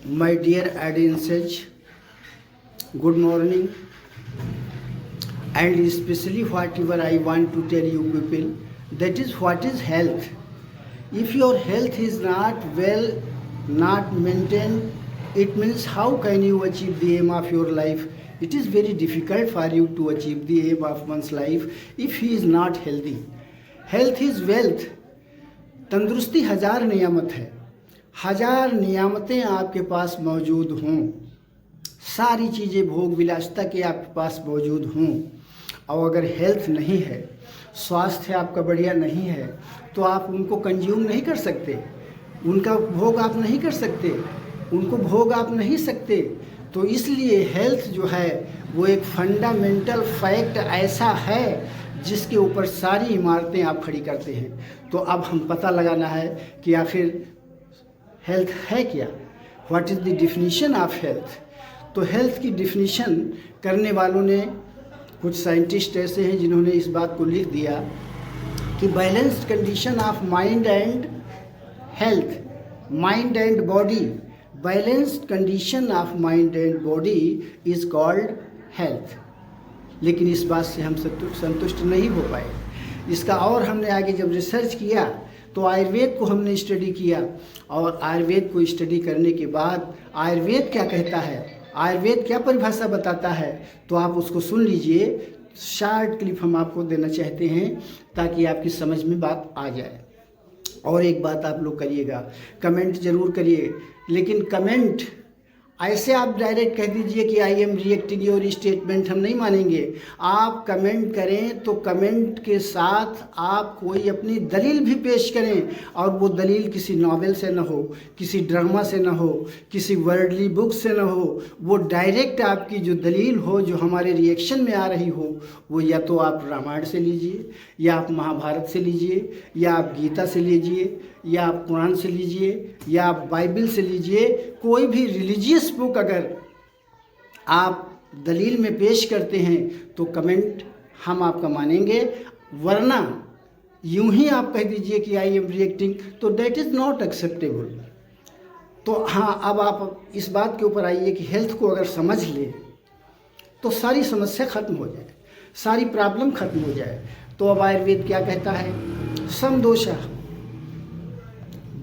My dear audiences, good morning. And especially whatever I want to tell you people, that is what is health. If your health is not well, not maintained, it means how can you achieve the aim of your life? It is very difficult for you to achieve the aim of one's life if he is not healthy. Health is wealth. तंदुरुस्ती हजार नियामत है, हजार नियामतें आपके पास मौजूद हों, सारी चीज़ें भोग विलासिता के आपके पास मौजूद हों, और अगर हेल्थ नहीं है, स्वास्थ्य आपका बढ़िया नहीं है, तो आप उनको कंज्यूम नहीं कर सकते, उनका भोग आप नहीं कर सकते, उनको भोग आप नहीं सकते। तो इसलिए हेल्थ जो है वो एक फंडामेंटल फैक्ट ऐसा है जिसके ऊपर सारी इमारतें आप खड़ी करते हैं। तो अब हम पता लगाना है कि आखिर हेल्थ है क्या, what is the definition of health. तो हेल्थ की डिफिनीशन करने वालों ने, कुछ साइंटिस्ट ऐसे हैं जिन्होंने इस बात को लिख दिया कि balanced condition of mind and health, mind and body, balanced condition of mind and body is called health. लेकिन इस बात से हम संतुष्ट नहीं हो पाए। इसका और हमने आगे जब रिसर्च किया तो आयुर्वेद को हमने स्टडी किया, और आयुर्वेद को स्टडी करने के बाद आयुर्वेद क्या कहता है, आयुर्वेद क्या परिभाषा बताता है, तो आप उसको सुन लीजिए। शार्ट क्लिप हम आपको देना चाहते हैं ताकि आपकी समझ में बात आ जाए। और एक बात आप लोग करिएगा, कमेंट ज़रूर करिए, लेकिन कमेंट ऐसे आप डायरेक्ट कह दीजिए कि I am reacting your statement, हम नहीं मानेंगे। आप कमेंट करें तो कमेंट के साथ आप कोई अपनी दलील भी पेश करें, और वो दलील किसी नॉवेल से ना हो, किसी ड्रामा से ना हो, किसी वर्ल्डली बुक से ना हो, वो डायरेक्ट आपकी जो दलील हो, जो हमारे रिएक्शन में आ रही हो, वो या तो आप रामायण से लीजिए, या आप महाभारत से लीजिए, या आप गीता से लीजिए, या आप कुरान से लीजिए, या आप बाइबल से लीजिए। कोई भी रिलीजियस बुक अगर आप दलील में पेश करते हैं तो कमेंट हम आपका मानेंगे, वरना यूं ही आप कह दीजिए कि आई एम रिएक्टिंग, तो डेट इज़ नॉट एक्सेप्टेबल। तो हाँ, अब आप इस बात के ऊपर आइए कि हेल्थ को अगर समझ ले तो सारी समस्या ख़त्म हो जाए, सारी प्रॉब्लम ख़त्म हो जाए। तो अब आयुर्वेद क्या कहता है, समदोषा,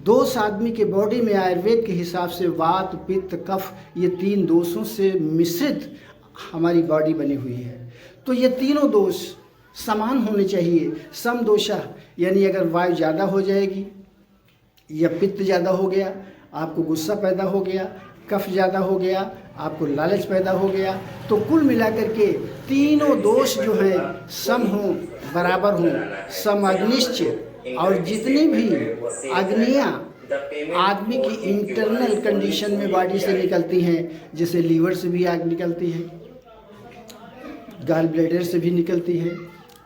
दोष आदमी के बॉडी में आयुर्वेद के हिसाब से वात, पित्त, कफ, ये तीन दोषों से मिश्रित हमारी बॉडी बनी हुई है। तो ये तीनों दोष समान होने चाहिए। समदोषा यानी अगर वायु ज़्यादा हो जाएगी, या पित्त ज़्यादा हो गया, आपको गुस्सा पैदा हो गया, कफ ज़्यादा हो गया, आपको लालच पैदा हो गया, तो कुल मिलाकर के तीनों दोष जो हैं सम हों, बराबर हों, समअग्निश्च। और जितनी भी अग्नियाँ आदमी की इंटरनल कंडीशन में बॉडी से निकलती हैं, जैसे लीवर से भी आग निकलती है, गॉल ब्लैडर से भी निकलती है,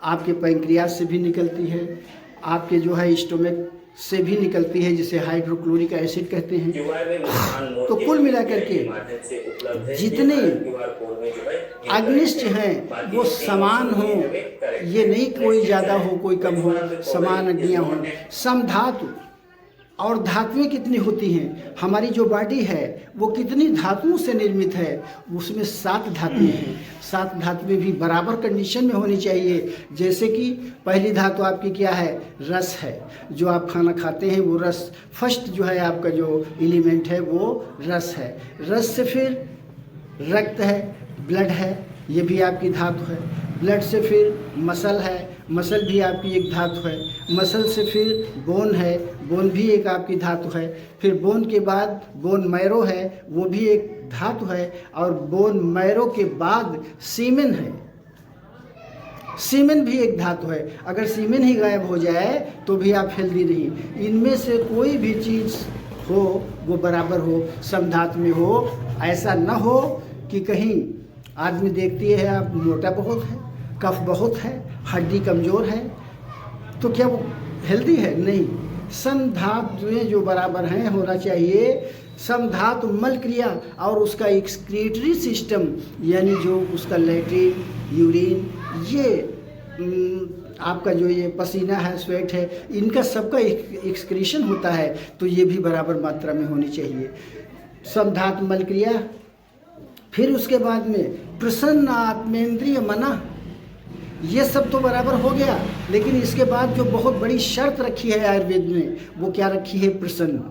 आपके पैंक्रियास से भी निकलती है, आपके जो है स्टोमक से भी निकलती है, जिसे हाइड्रोक्लोरिक एसिड कहते हैं। तो कुल मिलाकर के जितने अग्निष्ट हैं वो समान हो, ये नहीं कोई ज़्यादा हो कोई कम हो, समान अग्नियाँ हों। समधातु, और धातुएं कितनी होती हैं, हमारी जो बॉडी है वो कितनी धातुओं से निर्मित है, उसमें 7 धातुएं हैं। 7 धातुएं भी बराबर कंडीशन में होनी चाहिए। जैसे कि पहली धातु आपकी क्या है, रस है, जो आप खाना खाते हैं वो रस, फर्स्ट जो है आपका जो एलिमेंट है वो रस है। रस से फिर रक्त है, ब्लड है, ये भी आपकी धातु है। ब्लड से फिर मसल है, मसल भी आपकी एक धातु है। मसल से फिर बोन है, बोन भी एक आपकी धातु है। फिर बोन के बाद बोन मैरो है, वो भी एक धातु है। और बोन मैरो के बाद सीमेन है, सीमेन भी एक धातु है। अगर सीमेन ही गायब हो जाए तो भी आप हेल्दी नहीं। इनमें से कोई भी चीज़ हो वो बराबर हो, समधातु में हो। ऐसा न हो कि कहीं आदमी देखती है आप मोटा बहुत है, कफ बहुत है, हड्डी कमज़ोर है, तो क्या वो हेल्दी है? नहीं। समधातुएं जो बराबर हैं होना चाहिए। समधातु मल क्रिया और उसका एक्सक्रीटरी सिस्टम, यानी जो उसका लैट्रिन, यूरिन, ये आपका जो ये पसीना है, स्वेट है, इनका सबका एक्सक्रीशन होता है, तो ये भी बराबर मात्रा में होनी चाहिए। समधात मल क्रिया, फिर उसके बाद में प्रसन्न आत्मेंद्रिय मना, ये सब तो बराबर हो गया, लेकिन इसके बाद जो बहुत बड़ी शर्त रखी है आयुर्वेद में, वो क्या रखी है? प्रसन्न।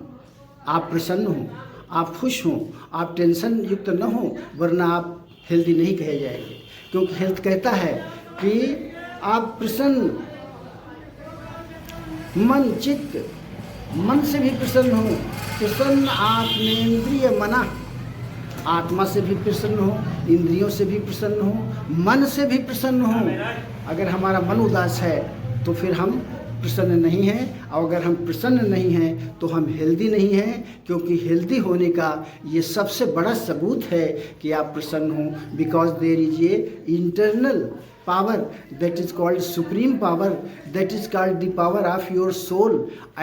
आप प्रसन्न हो, आप खुश हो, आप टेंशन युक्त न हो, वरना आप हेल्दी नहीं कहे जाएंगे। क्योंकि हेल्थ कहता है कि आप प्रसन्न मन चित्त, मन से भी प्रसन्न हो, प्रसन्न आत्मेंद्रिय मना, आत्मा से भी प्रसन्न हो, इंद्रियों से भी प्रसन्न हो, मन से भी प्रसन्न हो। अगर हमारा मन उदास है तो फिर हम प्रसन्न नहीं हैं, और अगर हम प्रसन्न नहीं हैं तो हम हेल्दी नहीं हैं। क्योंकि हेल्दी होने का ये सबसे बड़ा सबूत है कि आप प्रसन्न हो, because there is a internal power that is called supreme power, that is called the power of your soul,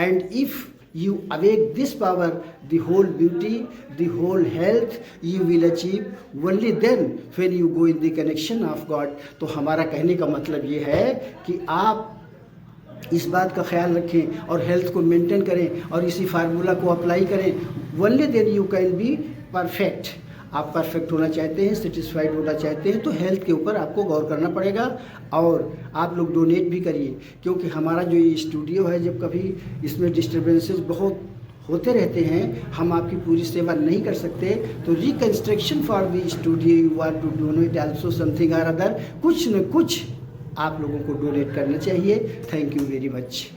and if you awake this power, the whole beauty, the whole health you will achieve only then when you go in the connection of God। तो हमारा कहने का मतलब ये है कि आप इस बात का ख्याल रखें और हेल्थ को मेंटेन करें और इसी फार्मूला को अप्लाई करें, only then you can be perfect। आप परफेक्ट होना चाहते हैं, सेटिस्फाइड होना चाहते हैं, तो हेल्थ के ऊपर आपको गौर करना पड़ेगा। और आप लोग डोनेट भी करिए, क्योंकि हमारा जो ये स्टूडियो है, जब कभी इसमें डिस्टर्बेंसेस बहुत होते रहते हैं, हम आपकी पूरी सेवा नहीं कर सकते। तो reconstruction for the studio you are to donate also something or other, कुछ न कुछ आप लोगों को डोनेट करना चाहिए। Thank you very much.